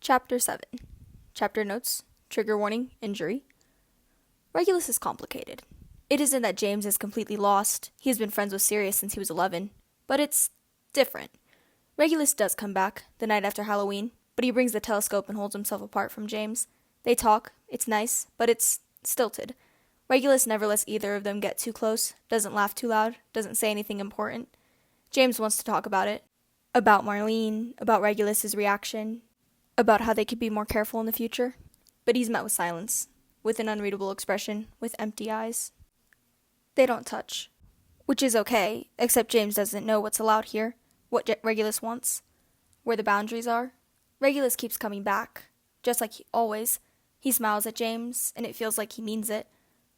Chapter 7. Chapter notes. Trigger warning. Injury. Regulus is complicated. It isn't that James is completely lost. He has been friends with Sirius since he was 11. But it's different. Regulus does come back, the night after Halloween, but he brings the telescope and holds himself apart from James. They talk. It's nice, but it's stilted. Regulus never lets either of them get too close, doesn't laugh too loud, doesn't say anything important. James wants to talk about it. About Marlene, about Regulus's reaction, about how they could be more careful in the future. But he's met with silence, with an unreadable expression, with empty eyes. They don't touch. Which is okay, except James doesn't know what's allowed here, what Regulus wants, where the boundaries are. Regulus keeps coming back, just like always. He smiles at James, and it feels like he means it.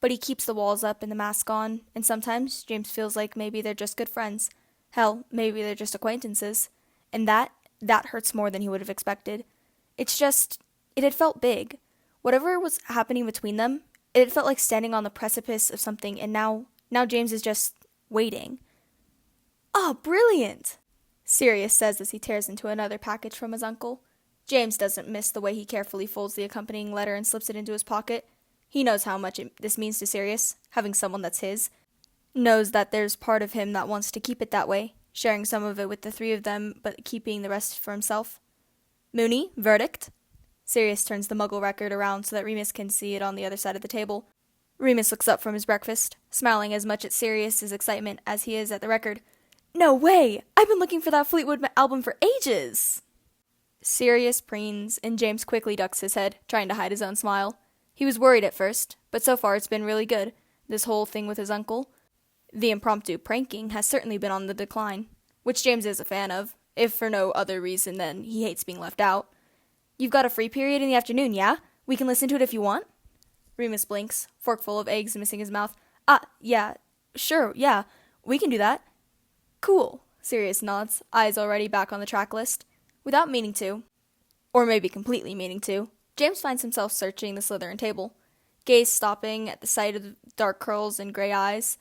But he keeps the walls up and the mask on, and sometimes James feels like maybe they're just good friends. Hell, maybe they're just acquaintances. And that hurts more than he would have expected. It's just, it had felt big. Whatever was happening between them, it had felt like standing on the precipice of something, and now James is just waiting. Oh, brilliant! Sirius says as he tears into another package from his uncle. James doesn't miss the way he carefully folds the accompanying letter and slips it into his pocket. He knows how much this means to Sirius, having someone that's his. Knows that there's part of him that wants to keep it that way, sharing some of it with the three of them, but keeping the rest for himself. Mooney, verdict? Sirius turns the Muggle record around so that Remus can see it on the other side of the table. Remus looks up from his breakfast, smiling as much at Sirius's excitement as he is at the record. No way! I've been looking for that Fleetwood album for ages! Sirius preens, and James quickly ducks his head, trying to hide his own smile. He was worried at first, but so far it's been really good, this whole thing with his uncle. The impromptu pranking has certainly been on the decline, which James is a fan of, if for no other reason than he hates being left out. You've got a free period in the afternoon, yeah? We can listen to it if you want? Remus blinks, forkful of eggs missing his mouth. Yeah, sure, yeah, we can do that. Cool, Sirius nods, eyes already back on the track list. Without meaning to, or maybe completely meaning to, James finds himself searching the Slytherin table, gaze stopping at the sight of the dark curls and gray eyes.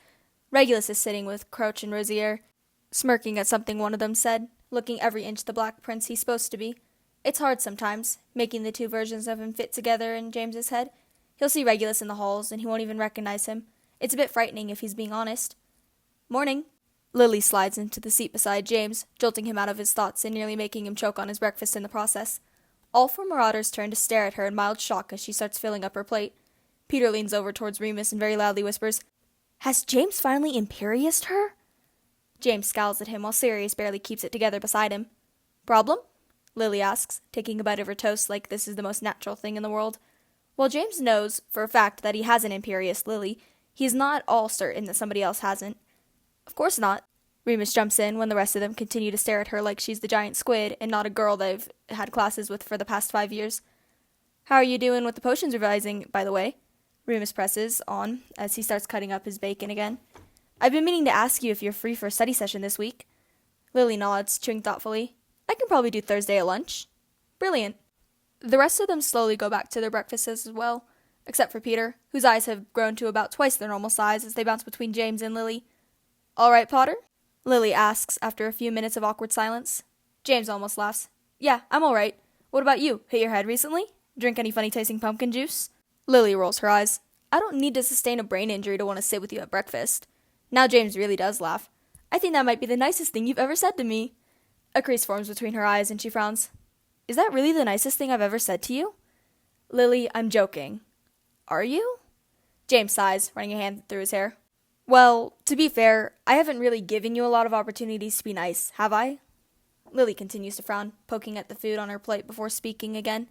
Regulus is sitting with Crouch and Rosier, smirking at something one of them said, looking every inch the Black Prince he's supposed to be. It's hard sometimes, making the two versions of him fit together in James's head. He'll see Regulus in the halls, and he won't even recognize him. It's a bit frightening if he's being honest. Morning. Lily slides into the seat beside James, jolting him out of his thoughts and nearly making him choke on his breakfast in the process. All four marauders turn to stare at her in mild shock as she starts filling up her plate. Peter leans over towards Remus and very loudly whispers, Has James finally imperioused her? James scowls at him while Sirius barely keeps it together beside him. Problem? Lily asks, taking a bite of her toast like this is the most natural thing in the world. While James knows, for a fact, that he hasn't imperioused Lily, he is not all certain that somebody else hasn't. Of course not. Remus jumps in when the rest of them continue to stare at her like she's the giant squid and not a girl they've had classes with for the past 5 years. How are you doing with the potions revising, by the way? Remus presses on as he starts cutting up his bacon again. I've been meaning to ask you if you're free for a study session this week. Lily nods, chewing thoughtfully. I can probably do Thursday at lunch. Brilliant. The rest of them slowly go back to their breakfasts as well, except for Peter, whose eyes have grown to about twice their normal size as they bounce between James and Lily. All right, Potter? Lily asks after a few minutes of awkward silence. James almost laughs. Yeah, I'm all right. What about you? Hit your head recently? Drink any funny-tasting pumpkin juice? Lily rolls her eyes. I don't need to sustain a brain injury to want to sit with you at breakfast. Now James really does laugh. I think that might be the nicest thing you've ever said to me. A crease forms between her eyes and she frowns. Is that really the nicest thing I've ever said to you? Lily, I'm joking. Are you? James sighs, running a hand through his hair. Well, to be fair, I haven't really given you a lot of opportunities to be nice, have I? Lily continues to frown, poking at the food on her plate before speaking again.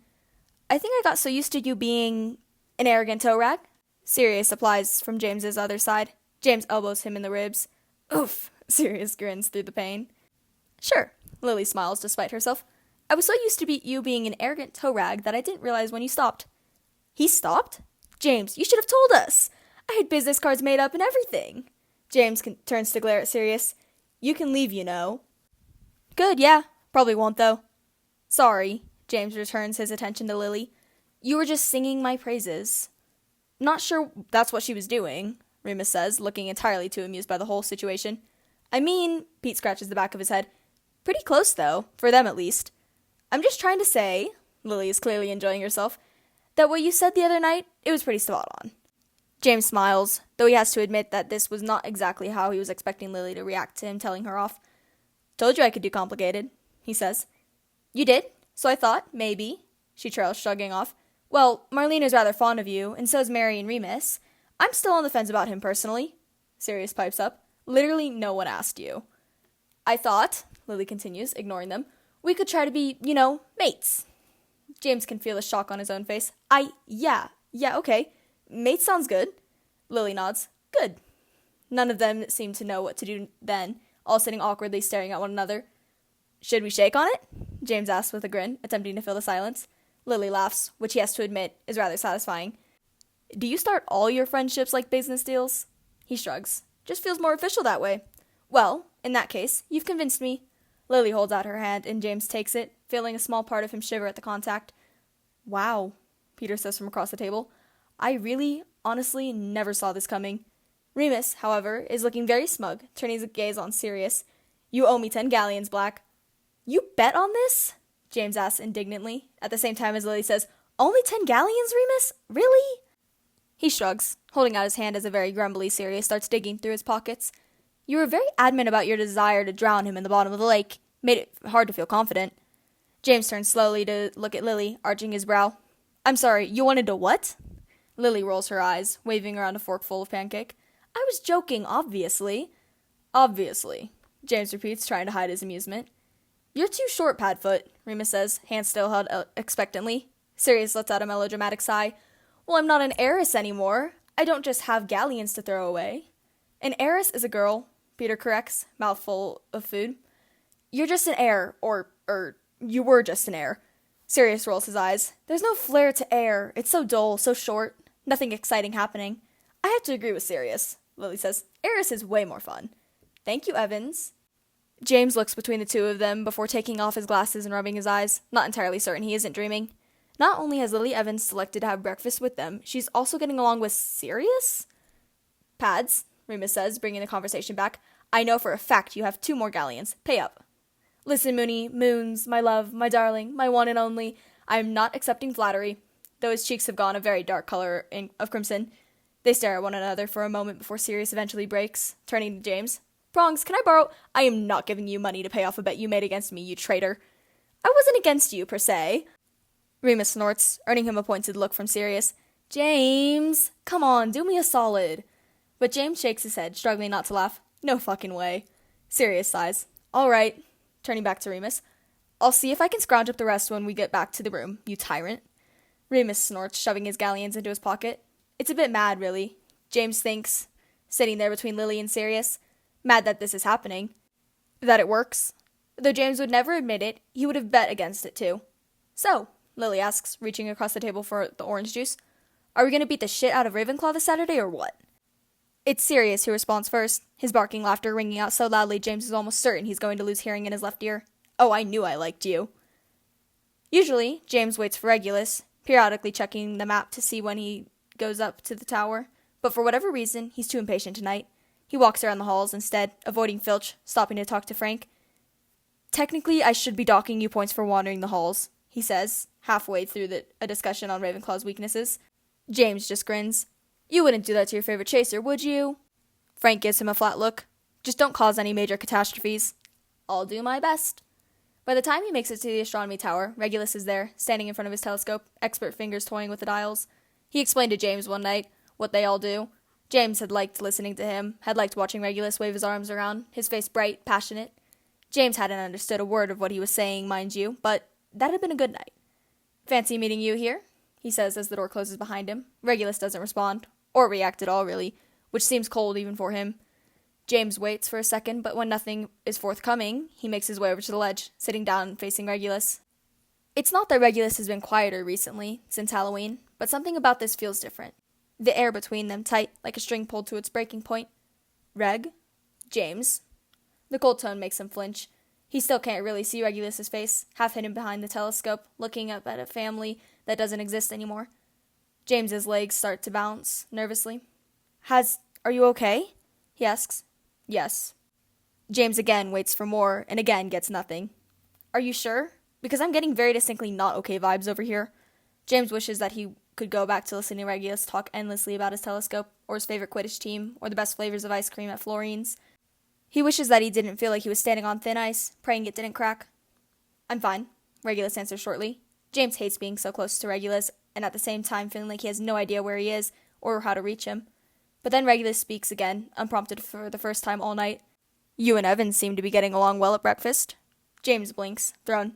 I think I got so used to you being an arrogant toe rag. Sirius applies from James's other side. James elbows him in the ribs. Oof, Sirius grins through the pain. Sure, Lily smiles despite herself. I was so used to you being an arrogant toe rag that I didn't realize when you stopped. He stopped? James, you should have told us. I had business cards made up and everything. James turns to glare at Sirius. You can leave, you know. Good, yeah. Probably won't, though. Sorry. James returns his attention to Lily. You were just singing my praises. Not sure that's what she was doing, Remus says, looking entirely too amused by the whole situation. I mean, Pete scratches the back of his head. Pretty close, though, for them at least. I'm just trying to say, Lily is clearly enjoying herself, "that what you said the other night, it was pretty spot on." James smiles, though he has to admit that this was not exactly how he was expecting Lily to react to him telling her off. "Told you I could do complicated," he says. "You did? So I thought, maybe," she trails, shrugging off. "Well, Marlene is rather fond of you, and so is Mary and Remus. I'm still on the fence about him personally." Sirius pipes up. "Literally no one asked you." "I thought," Lily continues, ignoring them, "we could try to be, mates." James can feel the shock on his own face. Yeah, okay. Mates sounds good." Lily nods. "Good." None of them seem to know what to do then, all sitting awkwardly staring at one another. "Should we shake on it?" James asks with a grin, attempting to fill the silence. Lily laughs, which he has to admit is rather satisfying. "Do you start all your friendships like business deals?" He shrugs. "Just feels more official that way." "Well, in that case, you've convinced me." Lily holds out her hand, and James takes it, feeling a small part of him shiver at the contact. "Wow," Peter says from across the table. "I really, honestly, never saw this coming." Remus, however, is looking very smug, turning his gaze on Sirius. "You owe me 10 galleons, Black." "You bet on this?" James asks indignantly, at the same time as Lily says, "Only 10 galleons, Remus? Really?" He shrugs, holding out his hand as a very grumbly Sirius starts digging through his pockets. "You were very adamant about your desire to drown him in the bottom of the lake. Made it hard to feel confident." James turns slowly to look at Lily, arching his brow. "I'm sorry, you wanted to what?" Lily rolls her eyes, waving around a forkful of pancake. "I was joking, obviously." "Obviously," James repeats, trying to hide his amusement. "You're too short, Padfoot," Remus says, hands still held expectantly. Sirius lets out a melodramatic sigh. "Well, I'm not an heiress anymore. I don't just have galleons to throw away." "An heiress is a girl," Peter corrects, mouthful of food. "You're just an heir, or you were just an heir." Sirius rolls his eyes. "There's no flair to heir. It's so dull, so short. Nothing exciting happening." "I have to agree with Sirius," Lily says. "Heiress is way more fun." "Thank you, Evans." James looks between the two of them before taking off his glasses and rubbing his eyes, not entirely certain he isn't dreaming. Not only has Lily Evans selected to have breakfast with them, she's also getting along with Sirius? "Pads," Remus says, bringing the conversation back. "I know for a fact you have 2 more galleons. Pay up." "Listen, Moons, my love, my darling, my one and only, I am not accepting flattery," though his cheeks have gone a very dark color of crimson. They stare at one another for a moment before Sirius eventually breaks, turning to James. "Prongs, can I borrow—" "I am not giving you money to pay off a bet you made against me, you traitor." "I wasn't against you, per se." Remus snorts, earning him a pointed look from Sirius. "James, come on, do me a solid." But James shakes his head, struggling not to laugh. "No fucking way." Sirius sighs. "All right," turning back to Remus. "I'll see if I can scrounge up the rest when we get back to the room, you tyrant." Remus snorts, shoving his galleons into his pocket. It's a bit mad, really, James thinks, sitting there between Lily and Sirius. Mad that this is happening. That it works. Though James would never admit it, he would have bet against it too. "So," Lily asks, reaching across the table for the orange juice, "are we going to beat the shit out of Ravenclaw this Saturday or what?" It's Sirius who responds first, his barking laughter ringing out so loudly James is almost certain he's going to lose hearing in his left ear. "Oh, I knew I liked you." Usually, James waits for Regulus, periodically checking the map to see when he goes up to the tower, but for whatever reason, he's too impatient tonight. He walks around the halls instead, avoiding Filch, stopping to talk to Frank. "Technically, I should be docking you points for wandering the halls," he says, halfway through a discussion on Ravenclaw's weaknesses. James just grins. "You wouldn't do that to your favorite chaser, would you?" Frank gives him a flat look. "Just don't cause any major catastrophes." "I'll do my best." By the time he makes it to the astronomy tower, Regulus is there, standing in front of his telescope, expert fingers toying with the dials. He explained to James one night what they all do. James had liked listening to him, had liked watching Regulus wave his arms around, his face bright, passionate. James hadn't understood a word of what he was saying, mind you, but that had been a good night. "Fancy meeting you here?" he says as the door closes behind him. Regulus doesn't respond, or react at all, really, which seems cold even for him. James waits for a second, but when nothing is forthcoming, he makes his way over to the ledge, sitting down facing Regulus. It's not that Regulus has been quieter recently, since Halloween, but something about this feels different. The air between them tight, like a string pulled to its breaking point. "Reg? James?" The cold tone makes him flinch. He still can't really see Regulus's face, half hidden behind the telescope, looking up at a family that doesn't exist anymore. James's legs start to bounce, nervously. Are you okay?" he asks. "Yes." James again waits for more, and again gets nothing. "Are you sure?" because I'm getting very distinctly not okay vibes over here. James wishes that he could go back to listening to Regulus talk endlessly about his telescope, or his favorite Quidditch team, or the best flavors of ice cream at Florine's. He wishes that he didn't feel like he was standing on thin ice, praying it didn't crack. I'm fine, Regulus answers shortly. James hates being so close to Regulus, and at the same time feeling like he has no idea where he is, or how to reach him. But then Regulus speaks again, unprompted for the first time all night. You and Evan seem to be getting along well at breakfast. James blinks, thrown.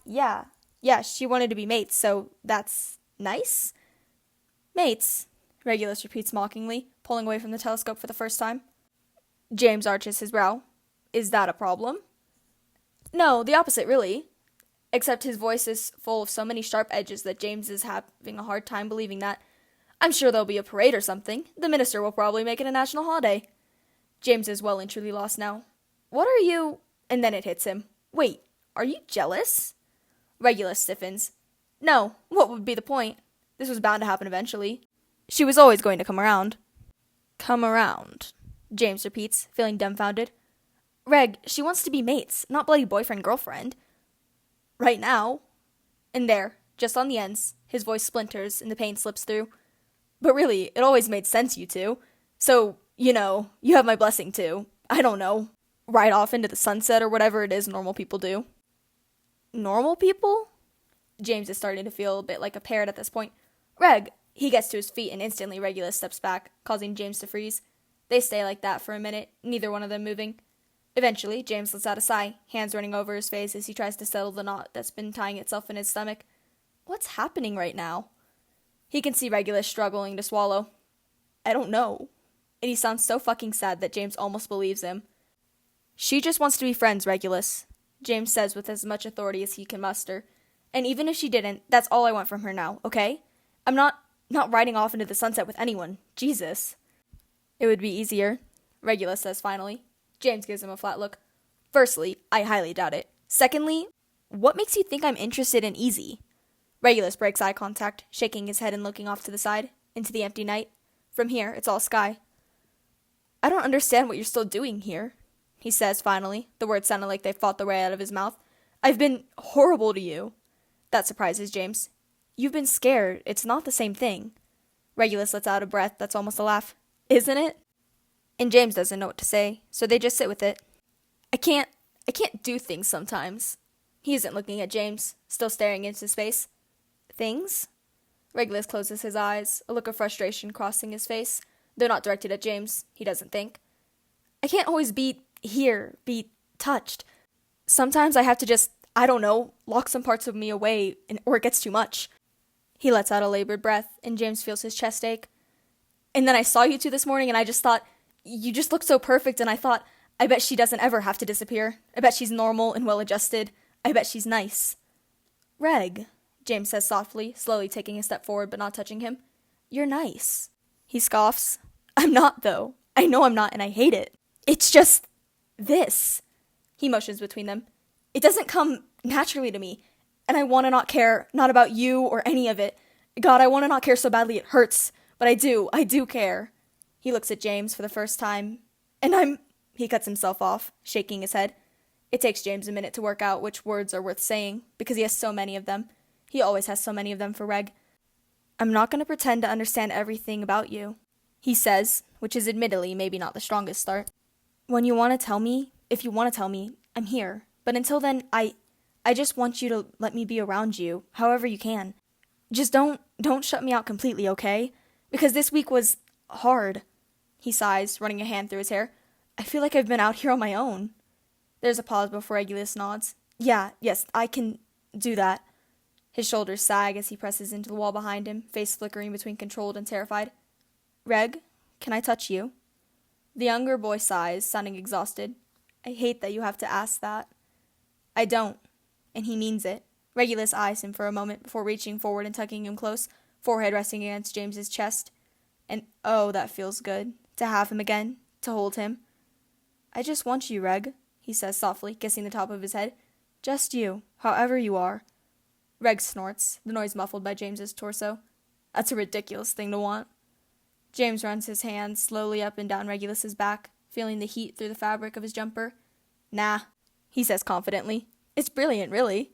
Yeah, she wanted to be mates, so that's nice? Mates, Regulus repeats mockingly, pulling away from the telescope for the first time. James arches his brow. Is that a problem? No, the opposite, really. Except his voice is full of so many sharp edges that James is having a hard time believing that. I'm sure there'll be a parade or something. The minister will probably make it a national holiday. James is well and truly lost now. What are you... And then it hits him. Wait, are you jealous? Regulus stiffens. No, what would be the point? This was bound to happen eventually. She was always going to come around. Come around, James repeats, feeling dumbfounded. Reg, she wants to be mates, not bloody boyfriend-girlfriend. Right now. And there, just on the ends, his voice splinters and the pain slips through. But really, it always made sense, you two. So, you have my blessing too. I don't know. Ride off into the sunset or whatever it is normal people do. Normal people? James is starting to feel a bit like a parrot at this point. Reg! He gets to his feet and instantly Regulus steps back, causing James to freeze. They stay like that for a minute, neither one of them moving. Eventually, James lets out a sigh, hands running over his face as he tries to settle the knot that's been tying itself in his stomach. What's happening right now? He can see Regulus struggling to swallow. I don't know. And he sounds so fucking sad that James almost believes him. She just wants to be friends, Regulus, James says with as much authority as he can muster. And even if she didn't, that's all I want from her now, okay? I'm not riding off into the sunset with anyone. Jesus. It would be easier, Regulus says finally. James gives him a flat look. Firstly, I highly doubt it. Secondly, what makes you think I'm interested in easy? Regulus breaks eye contact, shaking his head and looking off to the side, into the empty night. From here, it's all sky. I don't understand what you're still doing here, he says finally. The words sounded like they fought their way out of his mouth. I've been horrible to you. That surprises James. You've been scared. It's not the same thing. Regulus lets out a breath that's almost a laugh. Isn't it? And James doesn't know what to say, so they just sit with it. I can't do things sometimes. He isn't looking at James, still staring into space. Things? Regulus closes his eyes, a look of frustration crossing his face, though not directed at James, he doesn't think. I can't always be here, be touched. Sometimes I have to just, I don't know, lock some parts of me away, or it gets too much. He lets out a labored breath, and James feels his chest ache. And then I saw you two this morning, and I just thought, you just looked so perfect, and I thought, I bet she doesn't ever have to disappear. I bet she's normal and well-adjusted. I bet she's nice. Reg, James says softly, slowly taking a step forward but not touching him. You're nice. He scoffs. I'm not, though. I know I'm not, and I hate it. It's just this. He motions between them. It doesn't come naturally to me, and I want to not care, not about you or any of it. God, I want to not care so badly it hurts, but I do care. He looks at James for the first time, and He cuts himself off, shaking his head. It takes James a minute to work out which words are worth saying, because he has so many of them. He always has so many of them for Reg. I'm not going to pretend to understand everything about you, he says, which is admittedly maybe not the strongest start. When you want to tell me, if you want to tell me, I'm here. But until then, I just want you to let me be around you, however you can. Just don't shut me out completely, okay? Because this week was hard. He sighs, running a hand through his hair. I feel like I've been out here on my own. There's a pause before Regulus nods. Yes, I can do that. His shoulders sag as he presses into the wall behind him, face flickering between controlled and terrified. Reg, can I touch you? The younger boy sighs, sounding exhausted. I hate that you have to ask that. I don't, and he means it. Regulus eyes him for a moment before reaching forward and tucking him close, forehead resting against James's chest. And oh, that feels good. To have him again, to hold him. I just want you, Reg, he says softly, kissing the top of his head. Just you, however you are. Reg snorts, the noise muffled by James's torso. That's a ridiculous thing to want. James runs his hands slowly up and down Regulus's back, feeling the heat through the fabric of his jumper. Nah, he says confidently. It's brilliant, really.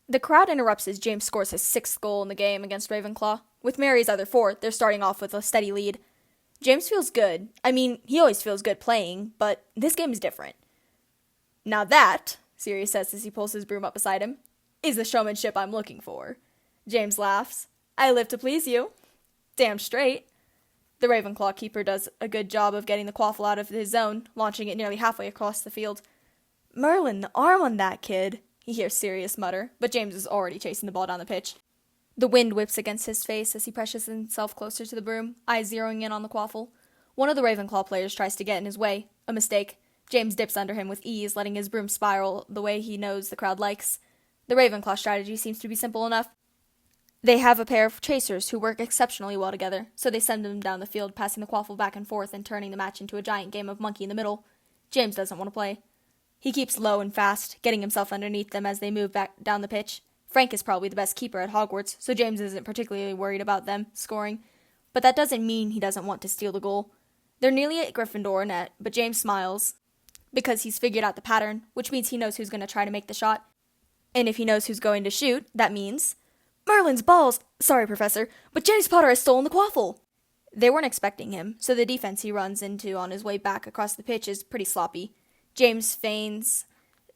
The crowd interrupts as James scores his 6th goal in the game against Ravenclaw. With Mary's other 4th, they're starting off with a steady lead. James feels good. I mean, he always feels good playing, but this game is different. Now that, Sirius says as he pulls his broom up beside him, is the showmanship I'm looking for. James laughs. I live to please you. Damn straight. The Ravenclaw keeper does a good job of getting the quaffle out of his zone, launching it nearly halfway across the field. Merlin, the arm on that kid, he hears Sirius mutter, but James is already chasing the ball down the pitch. The wind whips against his face as he presses himself closer to the broom, eyes zeroing in on the quaffle. One of the Ravenclaw players tries to get in his way. A mistake. James dips under him with ease, letting his broom spiral the way he knows the crowd likes. The Ravenclaw strategy seems to be simple enough. They have a pair of chasers who work exceptionally well together, so they send them down the field, passing the quaffle back and forth and turning the match into a giant game of monkey in the middle. James doesn't want to play. He keeps low and fast, getting himself underneath them as they move back down the pitch. Frank is probably the best keeper at Hogwarts, so James isn't particularly worried about them scoring. But that doesn't mean he doesn't want to steal the goal. They're nearly at Gryffindor net, but James smiles, because he's figured out the pattern, which means he knows who's going to try to make the shot. And if he knows who's going to shoot, that means... Merlin's balls! Sorry, Professor, but James Potter has stolen the quaffle! They weren't expecting him, so the defense he runs into on his way back across the pitch is pretty sloppy. James feigns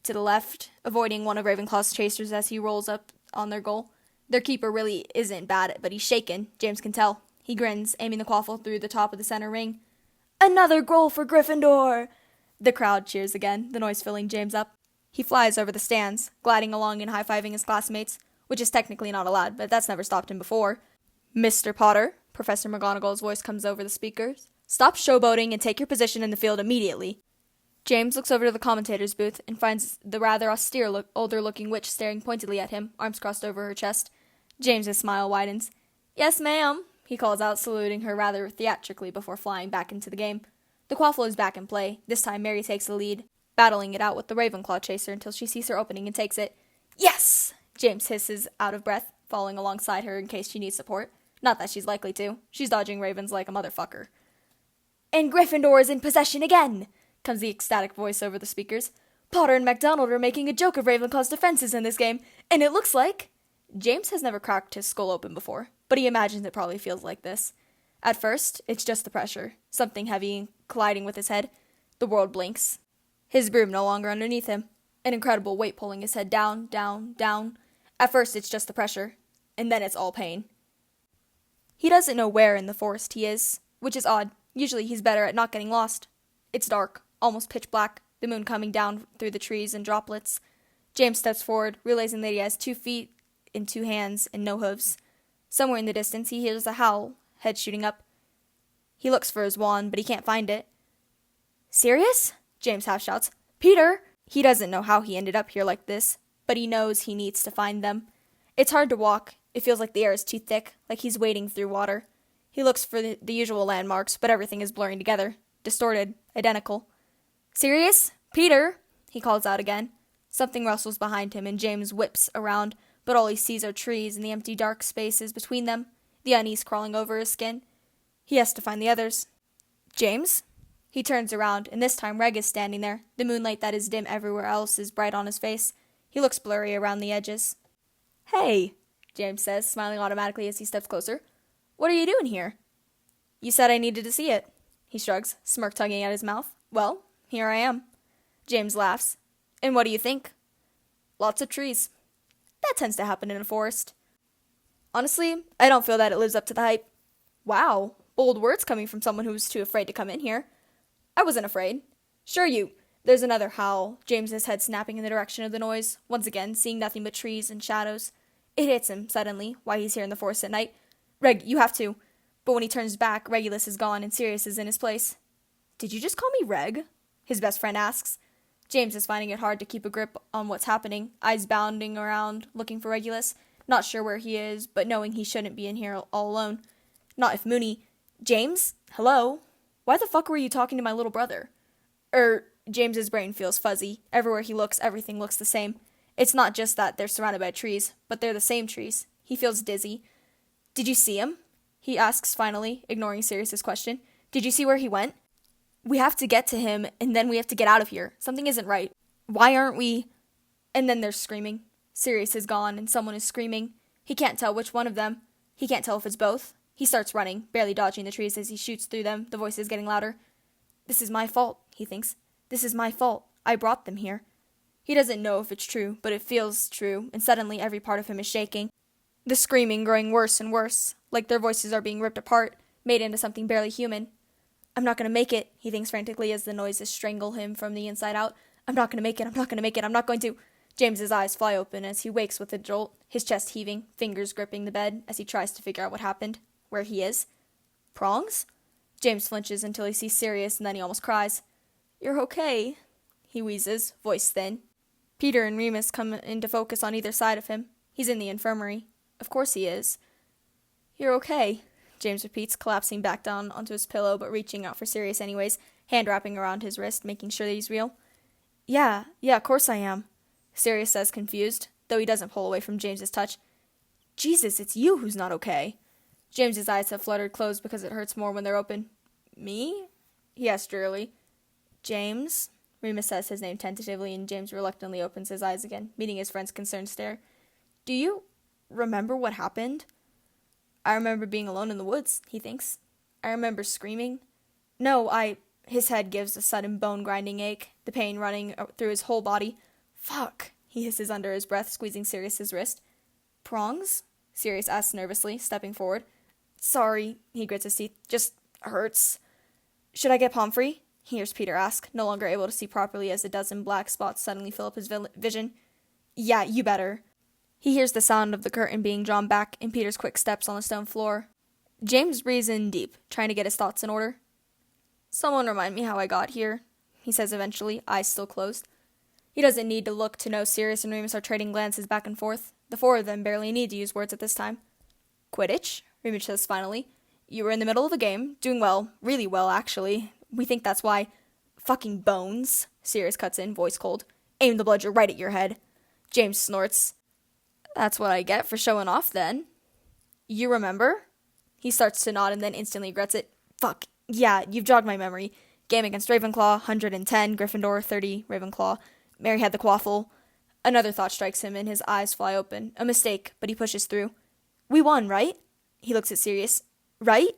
to the left, avoiding one of Ravenclaw's chasers as he rolls up on their goal. Their keeper really isn't bad, but he's shaken, James can tell. He grins, aiming the quaffle through the top of the center ring. Another goal for Gryffindor! The crowd cheers again, the noise filling James up. He flies over the stands, gliding along and high-fiving his classmates, which is technically not allowed, but that's never stopped him before. Mr. Potter, Professor McGonagall's voice comes over the speakers. Stop showboating and take your position in the field immediately. James looks over to the commentator's booth and finds the rather austere older-looking witch staring pointedly at him, arms crossed over her chest. James's smile widens. Yes, ma'am, he calls out, saluting her rather theatrically before flying back into the game. The quaffle is back in play. This time Mary takes the lead, battling it out with the Ravenclaw chaser until she sees her opening and takes it. Yes! James hisses, out of breath, falling alongside her in case she needs support. Not that she's likely to. She's dodging ravens like a motherfucker. And Gryffindor is in possession again! Comes the ecstatic voice over the speakers. Potter and MacDonald are making a joke of Ravenclaw's defenses in this game, and it looks like... James has never cracked his skull open before, but he imagines it probably feels like this. At first, it's just the pressure, something heavy colliding with his head. The world blinks. His broom no longer underneath him. An incredible weight pulling his head down, down, down. At first, it's just the pressure, and then it's all pain. He doesn't know where in the forest he is, which is odd. Usually he's better at not getting lost. It's dark, almost pitch black, the moon coming down through the trees in droplets. James steps forward, realizing that he has 2 feet in 2 hands and no hooves. Somewhere in the distance, he hears a howl, head shooting up. He looks for his wand, but he can't find it. Sirius? James half shouts. Peter! He doesn't know how he ended up here like this, but he knows he needs to find them. It's hard to walk. It feels like the air is too thick, like he's wading through water. He looks for the usual landmarks, but everything is blurring together, distorted, identical. Sirius? Peter! He calls out again. Something rustles behind him, and James whips around, but all he sees are trees and the empty dark spaces between them, the unease crawling over his skin. He has to find the others. James? He turns around, and this time Reg is standing there. The moonlight that is dim everywhere else is bright on his face. He looks blurry around the edges. Hey, James says, smiling automatically as he steps closer. What are you doing here? You said I needed to see it. He shrugs, smirk tugging at his mouth. Well, here I am. James laughs. And what do you think? Lots of trees. That tends to happen in a forest. Honestly, I don't feel that it lives up to the hype. Wow, bold words coming from someone who was too afraid to come in here. I wasn't afraid. Sure you. There's another howl, James's head snapping in the direction of the noise, once again seeing nothing but trees and shadows. It hits him, suddenly, why he's here in the forest at night. Reg, you have to. But when he turns back, Regulus is gone and Sirius is in his place. Did you just call me Reg? His best friend asks. James is finding it hard to keep a grip on what's happening, eyes bounding around, looking for Regulus, not sure where he is, but knowing he shouldn't be in here all alone. Not if Moony... James? Hello? Why the fuck were you talking to my little brother? James's brain feels fuzzy. Everywhere he looks, everything looks the same. It's not just that they're surrounded by trees, but they're the same trees. He feels dizzy. Did you see him? He asks finally, ignoring Sirius's question. Did you see where he went? We have to get to him, and then we have to get out of here. Something isn't right. Why aren't we... And then there's screaming. Sirius is gone, and someone is screaming. He can't tell which one of them. He can't tell if it's both. He starts running, barely dodging the trees as he shoots through them, the voices getting louder. This is my fault, he thinks. This is my fault. I brought them here. He doesn't know if it's true, but it feels true, and suddenly every part of him is shaking. The screaming growing worse and worse, like their voices are being ripped apart, made into something barely human. I'm not going to make it, he thinks frantically as the noises strangle him from the inside out. I'm not going to make it, I'm not going to make it, I'm not going to... James's eyes fly open as he wakes with a jolt, his chest heaving, fingers gripping the bed as he tries to figure out what happened, where he is. Prongs? James flinches until he sees Sirius, and then he almost cries. You're okay, he wheezes, voice thin. Peter and Remus come into focus on either side of him. He's in the infirmary. Of course he is. You're okay, James repeats, collapsing back down onto his pillow but reaching out for Sirius anyways, hand wrapping around his wrist, making sure that he's real. Yeah, of course I am, Sirius says, confused, though he doesn't pull away from James's touch. Jesus, it's you who's not okay. James's eyes have fluttered closed because it hurts more when they're open. Me? He asks drearily. James? Remus says his name tentatively, and James reluctantly opens his eyes again, meeting his friend's concerned stare. Do you remember what happened? I remember being alone in the woods, he thinks. I remember screaming. No, His head gives a sudden bone-grinding ache, the pain running through his whole body. Fuck, he hisses under his breath, squeezing Sirius's wrist. Prongs? Sirius asks nervously, stepping forward. Sorry, he grits his teeth. Just hurts. Should I get Pomfrey? He hears Peter ask, no longer able to see properly as a dozen black spots suddenly fill up his vision. Yeah, you better. He hears the sound of the curtain being drawn back and Peter's quick steps on the stone floor. James breathes in deep, trying to get his thoughts in order. Someone remind me how I got here, he says eventually, eyes still closed. He doesn't need to look to know Sirius and Remus are trading glances back and forth. The four of them barely need to use words at this time. Quidditch, Remus says finally. You were in the middle of a game, doing well, really well actually. We think that's why. Fucking bones, Sirius cuts in, voice cold. Aim the bludger right at your head. James snorts. That's what I get for showing off then. You remember? He starts to nod and then instantly regrets it. Fuck, yeah, you've jogged my memory. Game against Ravenclaw, 110, Gryffindor, 30, Ravenclaw. Mary had the quaffle. Another thought strikes him and his eyes fly open. A mistake, but he pushes through. We won, right? He looks at Sirius. Right?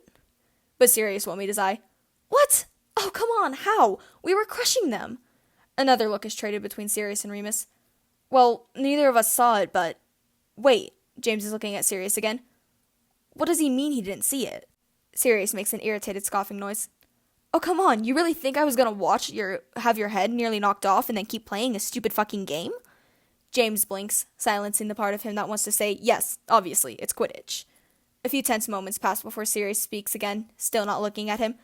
But Sirius won't meet his eye. What? Oh, come on, how? We were crushing them. Another look is traded between Sirius and Remus. Well, neither of us saw it, but... Wait, James is looking at Sirius again. What does he mean he didn't see it? Sirius makes an irritated scoffing noise. Oh, come on, you really think I was gonna have your head nearly knocked off and then keep playing a stupid fucking game? James blinks, silencing the part of him that wants to say, yes, obviously, it's Quidditch. A few tense moments pass before Sirius speaks again, still not looking at him.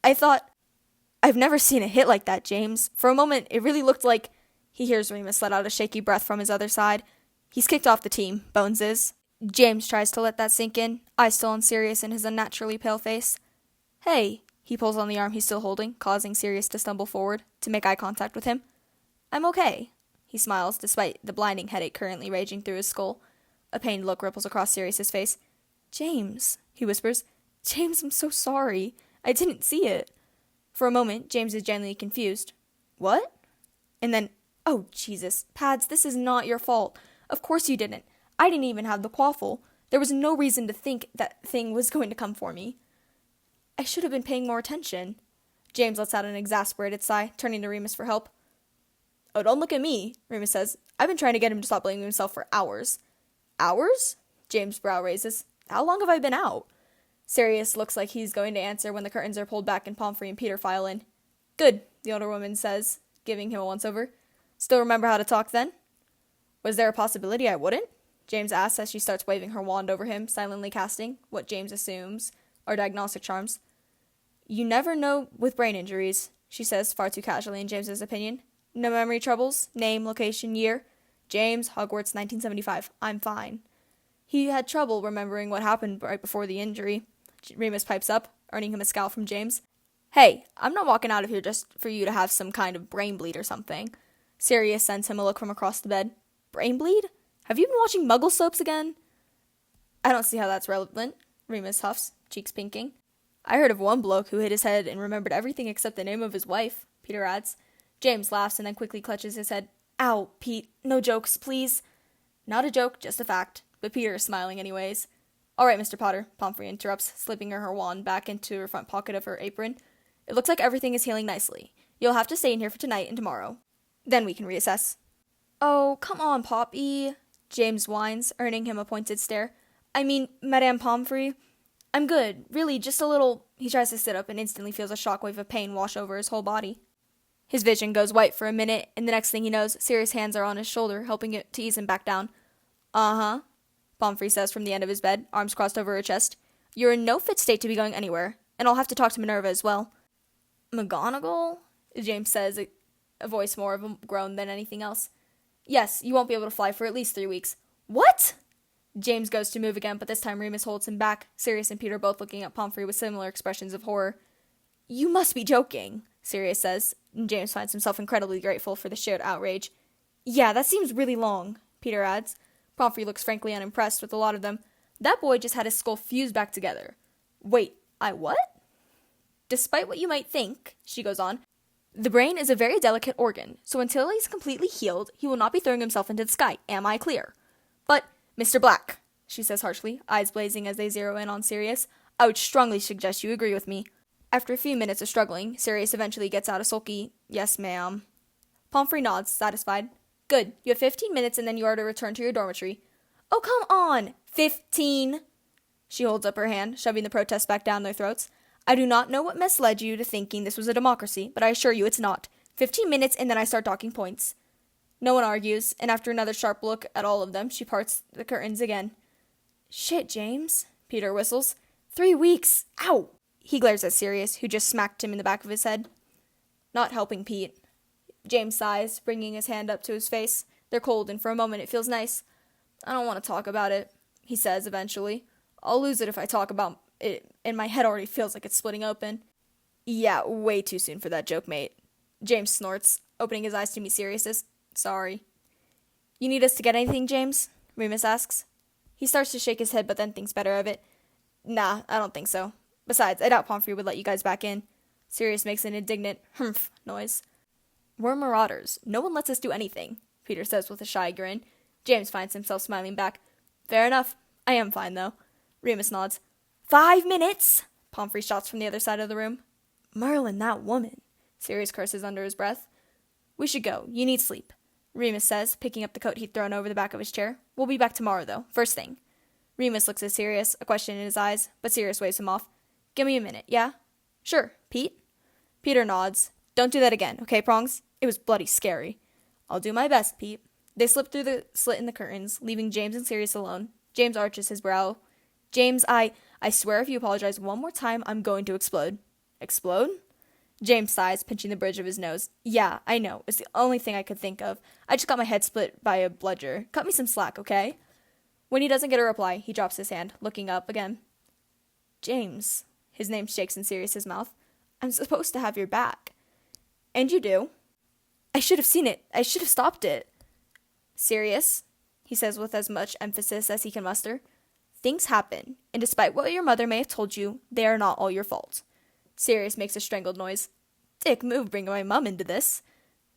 I've never seen a hit like that, James. For a moment, it really looked like... He hears Remus let out a shaky breath from his other side. He's kicked off the team, Bones is. James tries to let that sink in, eyes still on Sirius in his unnaturally pale face. Hey, he pulls on the arm he's still holding, causing Sirius to stumble forward, to make eye contact with him. I'm okay. He smiles, despite the blinding headache currently raging through his skull. A pained look ripples across Sirius's face. James, he whispers. James, I'm so sorry. I didn't see it. For a moment, James is genuinely confused. What? And then, oh, Jesus, Pads, this is not your fault. Of course you didn't. I didn't even have the quaffle. There was no reason to think that thing was going to come for me. I should have been paying more attention. James lets out an exasperated sigh, turning to Remus for help. Oh, don't look at me, Remus says. I've been trying to get him to stop blaming himself for hours. Hours? James' brow raises. How long have I been out? Sirius looks like he's going to answer when the curtains are pulled back and Pomfrey and Peter file in. Good, the older woman says, giving him a once-over. Still remember how to talk then? Was there a possibility I wouldn't? James asks as she starts waving her wand over him, silently casting, what James assumes, are diagnostic charms. You never know with brain injuries, she says, far too casually in James's opinion. No memory troubles? Name, location, year? James, Hogwarts, 1975. I'm fine. He had trouble remembering what happened right before the injury. Remus pipes up, earning him a scowl from James. Hey, I'm not walking out of here just for you to have some kind of brain bleed or something. Sirius sends him a look from across the bed. Brain bleed? Have you been watching Muggle soaps again? I don't see how that's relevant, Remus huffs, cheeks pinking. I heard of one bloke who hit his head and remembered everything except the name of his wife, Peter adds. James laughs and then quickly clutches his head. Ow, Pete, no jokes, please. Not a joke, just a fact. But Peter is smiling anyways. All right, Mr. Potter, Pomfrey interrupts, slipping her wand back into her front pocket of her apron. It looks like everything is healing nicely. You'll have to stay in here for tonight and tomorrow. Then we can reassess. Oh, come on, Poppy, James whines, earning him a pointed stare. I mean, Madame Pomfrey. I'm good, really, just a little... He tries to sit up and instantly feels a shockwave of pain wash over his whole body. His vision goes white for a minute, and the next thing he knows, Sirius' hands are on his shoulder, helping it to ease him back down. Uh-huh, Pomfrey says from the end of his bed, arms crossed over her chest. You're in no fit state to be going anywhere, and I'll have to talk to Minerva as well. McGonagall? James says, a voice more of a groan than anything else. Yes, you won't be able to fly for at least 3 weeks. What? James goes to move again, but this time Remus holds him back, Sirius and Peter both looking at Pomfrey with similar expressions of horror. You must be joking, Sirius says, and James finds himself incredibly grateful for the shared outrage. Yeah, that seems really long, Peter adds. Pomfrey looks frankly unimpressed with a lot of them. That boy just had his skull fused back together. Wait, I what? Despite what you might think, she goes on, the brain is a very delicate organ, so until he's completely healed, he will not be throwing himself into the sky. Am I clear? But, Mr. Black, she says harshly, eyes blazing as they zero in on Sirius, I would strongly suggest you agree with me. After a few minutes of struggling, Sirius eventually gets out a sulky, yes, ma'am. Pomfrey nods, satisfied. Good, you have 15 minutes and then you are to return to your dormitory. Oh, come on! 15! She holds up her hand, shoving the protest back down their throats. I do not know what misled you to thinking this was a democracy, but I assure you it's not. 15 minutes and then I start docking points. No one argues, and after another sharp look at all of them, she parts the curtains again. Shit, James, Peter whistles. 3 weeks! Ow! He glares at Sirius, who just smacked him in the back of his head. Not helping Pete. James sighs, bringing his hand up to his face. They're cold, and for a moment it feels nice. I don't want to talk about it, he says eventually. I'll lose it if I talk about it, and my head already feels like it's splitting open. Yeah, way too soon for that joke, mate. James snorts, opening his eyes to meet Sirius's. Sorry. You need us to get anything, James? Remus asks. He starts to shake his head, but then thinks better of it. Nah, I don't think so. Besides, I doubt Pomfrey would let you guys back in. Sirius makes an indignant humph noise. We're marauders. No one lets us do anything, Peter says with a shy grin. James finds himself smiling back. Fair enough. I am fine, though. Remus nods. 5 minutes! Pomfrey shouts from the other side of the room. Merlin, that woman. Sirius curses under his breath. We should go. You need sleep, Remus says, picking up the coat he'd thrown over the back of his chair. We'll be back tomorrow, though. First thing. Remus looks at Sirius, a question in his eyes, but Sirius waves him off. Give me a minute, yeah? Sure. Pete? Peter nods. Don't do that again, okay, Prongs? It was bloody scary. I'll do my best, Pete. They slip through the slit in the curtains, leaving James and Sirius alone. James arches his brow. James, I swear if you apologize one more time, I'm going to explode. Explode? James sighs, pinching the bridge of his nose. Yeah, I know. It's the only thing I could think of. I just got my head split by a bludger. Cut me some slack, okay? When he doesn't get a reply, he drops his hand, looking up again. James. His name shakes in Sirius's mouth. I'm supposed to have your back. And you do. I should have seen it. I should have stopped it. Sirius, he says with as much emphasis as he can muster. Things happen, and despite what your mother may have told you, they are not all your fault. Sirius makes a strangled noise. Dick move bringing my mum into this.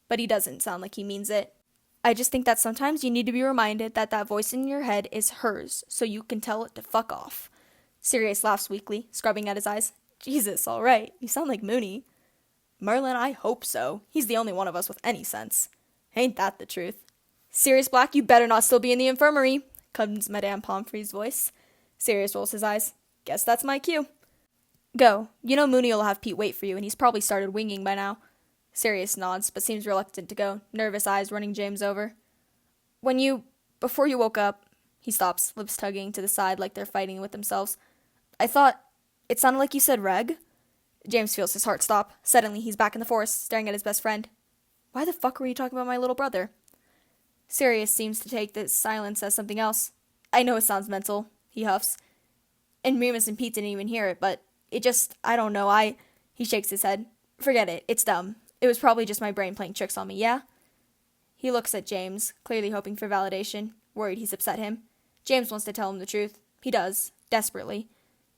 But he doesn't sound like he means it. I just think that sometimes you need to be reminded that that voice in your head is hers, so you can tell it to fuck off. Sirius laughs weakly, scrubbing at his eyes. Jesus, all right. You sound like Mooney. Merlin, I hope so. He's the only one of us with any sense. Ain't that the truth? Sirius Black, you better not still be in the infirmary, comes Madame Pomfrey's voice. Sirius rolls his eyes. Guess that's my cue. Go. You know Mooney will have Pete wait for you, and he's probably started winging by now. Sirius nods, but seems reluctant to go, nervous eyes running James over. Before you woke up, he stops, lips tugging to the side like they're fighting with themselves. I thought, it sounded like you said reg? James feels his heart stop. Suddenly, he's back in the forest, staring at his best friend. Why the fuck were you talking about my little brother? Sirius seems to take this silence as something else. I know it sounds mental, he huffs. And Remus and Pete didn't even hear it, but it just, I don't know, He shakes his head. Forget it, it's dumb. It was probably just my brain playing tricks on me, yeah? He looks at James, clearly hoping for validation, worried he's upset him. James wants to tell him the truth. He does, desperately.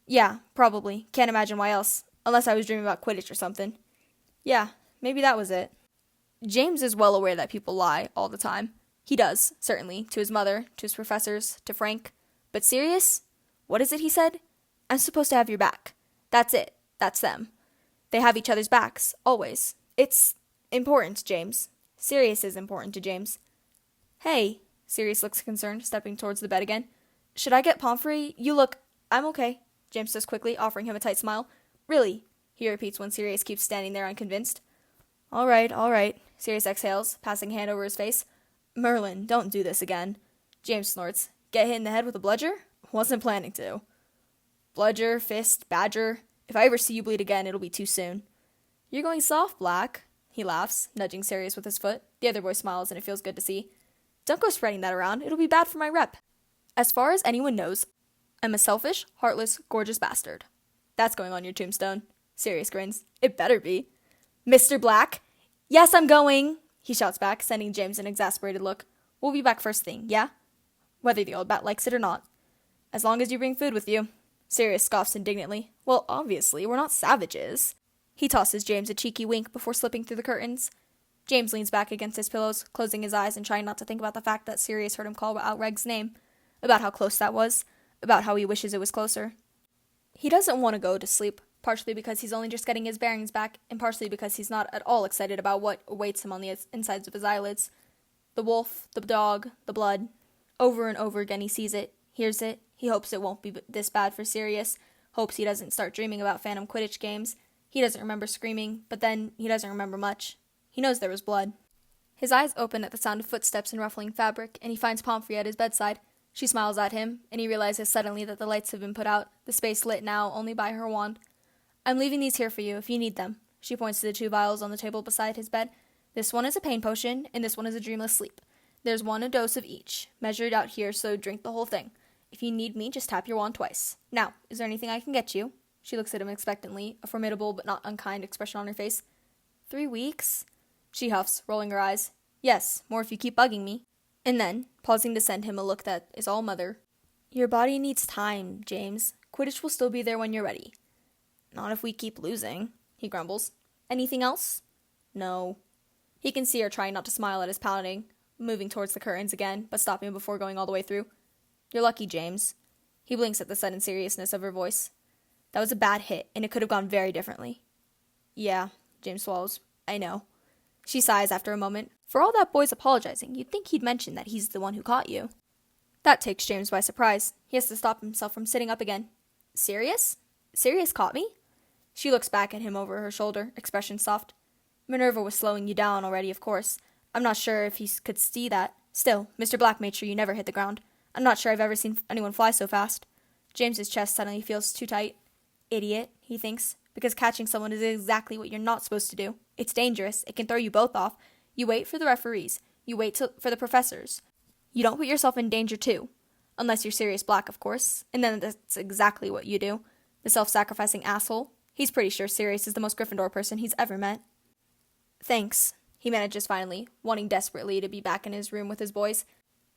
Yeah, probably. Can't imagine why else. Unless I was dreaming about Quidditch or something. Yeah, maybe that was it. James is well aware that people lie all the time. He does, certainly, to his mother, to his professors, to Frank. But Sirius? What is it he said? I'm supposed to have your back. That's it. That's them. They have each other's backs, always. It's important to James. Sirius is important to James. Hey, Sirius looks concerned, stepping towards the bed again. Should I get Pomfrey? You look... I'm okay, James says quickly, offering him a tight smile. Really, he repeats when Sirius keeps standing there unconvinced. All right, Sirius exhales, passing a hand over his face. Merlin, don't do this again. James snorts. Get hit in the head with a bludger? Wasn't planning to. Bludger, fist, badger. If I ever see you bleed again, it'll be too soon. You're going soft, Black. He laughs, nudging Sirius with his foot. The other boy smiles, and it feels good to see. Don't go spreading that around. It'll be bad for my rep. As far as anyone knows, I'm a selfish, heartless, gorgeous bastard. That's going on your tombstone. Sirius grins. It better be. Mr. Black? Yes, I'm going, he shouts back, sending James an exasperated look. We'll be back first thing, yeah? Whether the old bat likes it or not. As long as you bring food with you. Sirius scoffs indignantly. Well, obviously, we're not savages. He tosses James a cheeky wink before slipping through the curtains. James leans back against his pillows, closing his eyes and trying not to think about the fact that Sirius heard him call out Reg's name, about how close that was, about how he wishes it was closer. He doesn't want to go to sleep, partially because he's only just getting his bearings back, and partially because he's not at all excited about what awaits him on the insides of his eyelids. The wolf, the dog, the blood. Over and over again he sees it, hears it. He hopes it won't be this bad for Sirius, hopes he doesn't start dreaming about phantom Quidditch games. He doesn't remember screaming, but then he doesn't remember much. He knows there was blood. His eyes open at the sound of footsteps and ruffling fabric, and he finds Pomfrey at his bedside. She smiles at him, and he realizes suddenly that the lights have been put out, the space lit now only by her wand. I'm leaving these here for you, if you need them. She points to the 2 vials on the table beside his bed. This one is a pain potion, and this one is a dreamless sleep. There's 1 a dose of each, measured out here, so drink the whole thing. If you need me, just tap your wand twice. Now, is there anything I can get you? She looks at him expectantly, a formidable but not unkind expression on her face. 3 weeks? She huffs, rolling her eyes. Yes, more if you keep bugging me. And then, pausing to send him a look that is all mother. Your body needs time, James. Quidditch will still be there when you're ready. Not if we keep losing, he grumbles. Anything else? No. He can see her trying not to smile at his pouting, moving towards the curtains again, but stopping before going all the way through. You're lucky, James. He blinks at the sudden seriousness of her voice. That was a bad hit, and it could have gone very differently. Yeah, James swallows. I know. She sighs after a moment. For all that boy's apologizing, you'd think he'd mention that he's the one who caught you. That takes James by surprise. He has to stop himself from sitting up again. Sirius? Sirius caught me? She looks back at him over her shoulder, expression soft. Minerva was slowing you down already, of course. I'm not sure if he could see that. Still, Mr. Black made sure you never hit the ground. I'm not sure I've ever seen anyone fly so fast. James's chest suddenly feels too tight. Idiot, he thinks, because catching someone is exactly what you're not supposed to do. It's dangerous. It can throw you both off. You wait for the referees. You wait for the professors. You don't put yourself in danger, too. Unless you're Sirius Black, of course. And then that's exactly what you do. The self-sacrificing asshole. He's pretty sure Sirius is the most Gryffindor person he's ever met. Thanks, he manages finally, wanting desperately to be back in his room with his boys.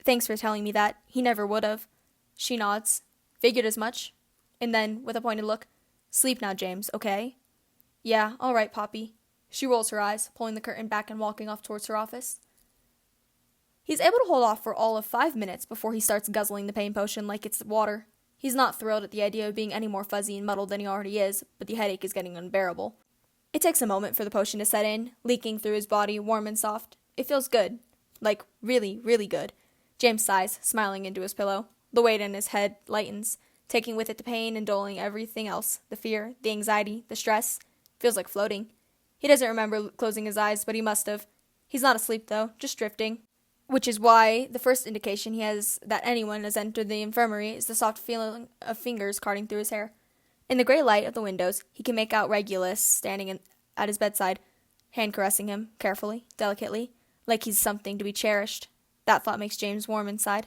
Thanks for telling me that. He never would have. She nods. Figured as much. And then, with a pointed look, sleep now, James, okay? Yeah, all right, Poppy. She rolls her eyes, pulling the curtain back and walking off towards her office. He's able to hold off for all of 5 minutes before he starts guzzling the pain potion like it's water. He's not thrilled at the idea of being any more fuzzy and muddled than he already is, but the headache is getting unbearable. It takes a moment for the potion to set in, leaking through his body, warm and soft. It feels good. Like, really, really good. James sighs, smiling into his pillow. The weight in his head lightens, taking with it the pain and dulling everything else, the fear, the anxiety, the stress. Feels like floating. He doesn't remember closing his eyes, but he must have. He's not asleep, though, just drifting. Which is why the first indication he has that anyone has entered the infirmary is the soft feeling of fingers carding through his hair. In the gray light of the windows, he can make out Regulus standing at his bedside, hand caressing him, carefully, delicately, like he's something to be cherished. That thought makes James warm inside.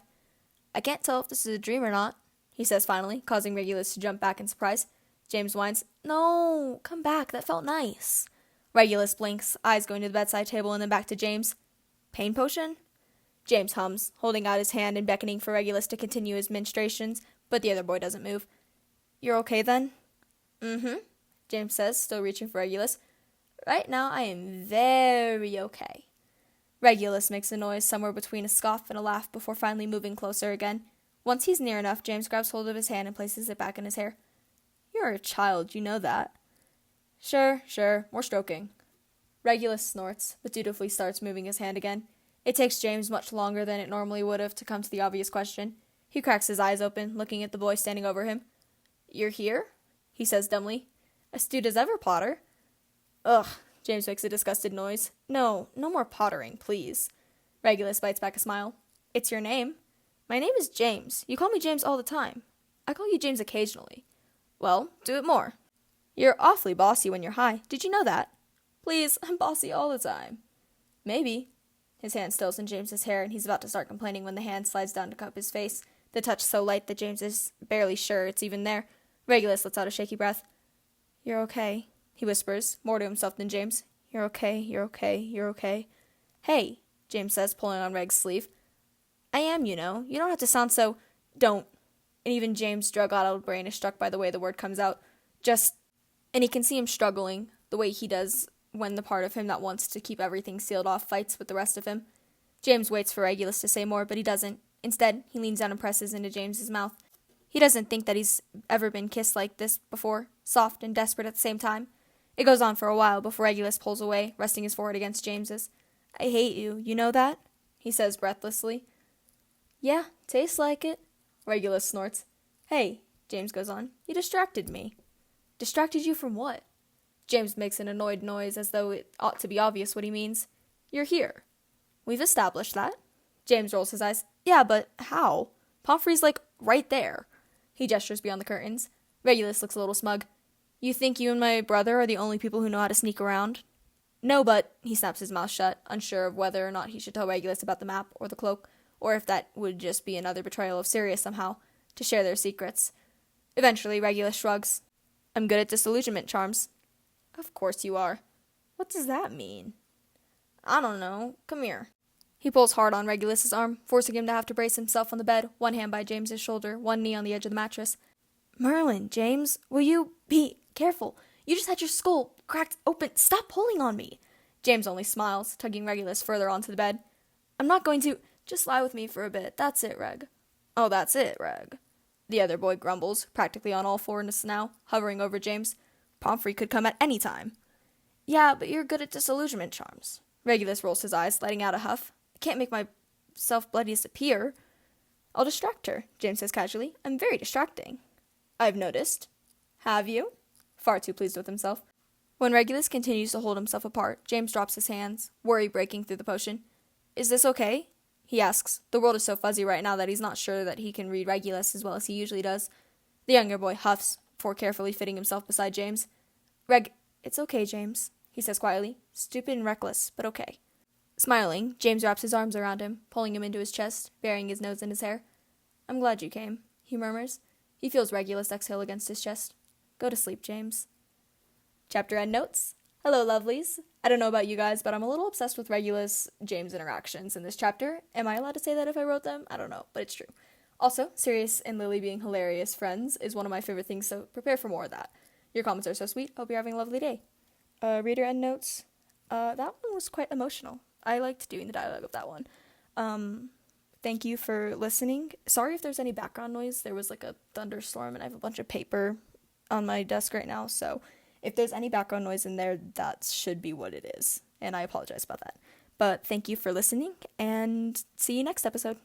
I can't tell if this is a dream or not, he says finally, causing Regulus to jump back in surprise. James whines, No, come back, that felt nice. Regulus blinks, eyes going to the bedside table and then back to James. Pain potion? James hums, holding out his hand and beckoning for Regulus to continue his ministrations, but the other boy doesn't move. You're okay then? Mm-hmm, James says, still reaching for Regulus. Right now I am very okay. Regulus makes a noise somewhere between a scoff and a laugh before finally moving closer again. Once he's near enough, James grabs hold of his hand and places it back in his hair. You're a child, you know that. Sure, more stroking. Regulus snorts, but dutifully starts moving his hand again. It takes James much longer than it normally would have to come to the obvious question. He cracks his eyes open, looking at the boy standing over him. You're here? He says dumbly. Astute as ever, Potter. Ugh, James makes a disgusted noise. No more pottering, please. Regulus bites back a smile. It's your name. My name is James. You call me James all the time. I call you James occasionally. Well, do it more. You're awfully bossy when you're high. Did you know that? Please, I'm bossy all the time. Maybe. His hand stills in James's hair, and he's about to start complaining when the hand slides down to cup his face, the touch so light that James is barely sure it's even there. Regulus lets out a shaky breath. You're okay, he whispers, more to himself than James. You're okay. Hey, James says, pulling on Reg's sleeve. I am, you know. You don't have to sound so... Don't. And even James' drug-addled brain is struck by the way the word comes out. Just... And he can see him struggling, the way he does when the part of him that wants to keep everything sealed off fights with the rest of him. James waits for Regulus to say more, but he doesn't. Instead, he leans down and presses into James's mouth. He doesn't think that he's ever been kissed like this before, soft and desperate at the same time. It goes on for a while before Regulus pulls away, resting his forehead against James's. I hate you, you know that? He says breathlessly. Yeah, tastes like it. Regulus snorts. Hey, James goes on, you distracted me. Distracted you from what? James makes an annoyed noise as though it ought to be obvious what he means. You're here. We've established that. James rolls his eyes. Yeah, but how? Pomfrey's right there. He gestures beyond the curtains. Regulus looks a little smug. You think you and my brother are the only people who know how to sneak around? No, but he snaps his mouth shut, unsure of whether or not he should tell Regulus about the map or the cloak, or if that would just be another betrayal of Sirius somehow, to share their secrets. Eventually, Regulus shrugs. I'm good at disillusionment charms. Of course you are. What does that mean? I don't know. Come here. He pulls hard on Regulus's arm, forcing him to have to brace himself on the bed, one hand by James's shoulder, one knee on the edge of the mattress. Merlin, James, will you be careful? You just had your skull cracked open. Stop pulling on me. James only smiles, tugging Regulus further onto the bed. I'm not going to... Just lie with me for a bit. That's it, Reg. Oh, that's it, Reg. The other boy grumbles, practically on all fours now, hovering over James. Pomfrey could come at any time. Yeah, but you're good at disillusionment charms. Regulus rolls his eyes, letting out a huff. I can't make myself bloody disappear. I'll distract her, James says casually. I'm very distracting. I've noticed. Have you? Far too pleased with himself. When Regulus continues to hold himself apart, James drops his hands, worry breaking through the potion. Is this okay? He asks. The world is so fuzzy right now that he's not sure that he can read Regulus as well as he usually does. The younger boy huffs, before carefully fitting himself beside James. It's okay, James, he says quietly. Stupid and reckless, but okay. Smiling, James wraps his arms around him, pulling him into his chest, burying his nose in his hair. I'm glad you came, he murmurs. He feels Regulus exhale against his chest. Go to sleep, James. Chapter end notes. Hello, lovelies. I don't know about you guys, but I'm a little obsessed with Regulus-James interactions in this chapter. Am I allowed to say that if I wrote them? I don't know, but it's true. Also, Sirius and Lily being hilarious friends is one of my favorite things, so prepare for more of that. Your comments are so sweet. Hope you're having a lovely day. Reader end notes. That one was quite emotional. I liked doing the dialogue of that one. Thank you for listening. Sorry if there's any background noise. There was a thunderstorm, and I have a bunch of paper on my desk right now, so if there's any background noise in there, that should be what it is, and I apologize about that. But thank you for listening, and see you next episode.